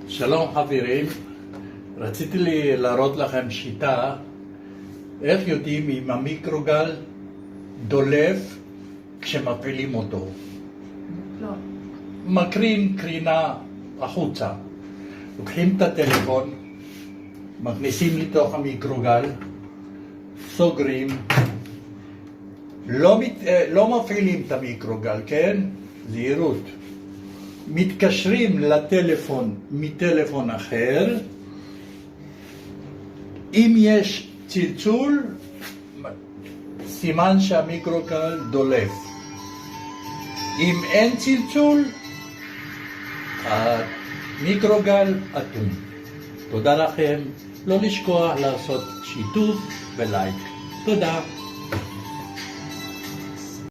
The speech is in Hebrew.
שלום חברים, רציתי להראות לכם שיטה איך יודעים אם המיקרוגל דולף כשמפעילים אותו. לא. מקרין קרינה החוצה. לוקחים את הטלפון, מכניסים לתוך המיקרוגל, סוגרים, לא מפעילים את המיקרוגל, כן? זהירות. מתקשרים לטלפון מטלפון אחר, אם יש צלצול, סימן שהמיקרוגל דולף. אם אין צלצול, המיקרוגל אטום. תודה לכם, לא לשכוח לעשות שיתוף ולייק. תודה.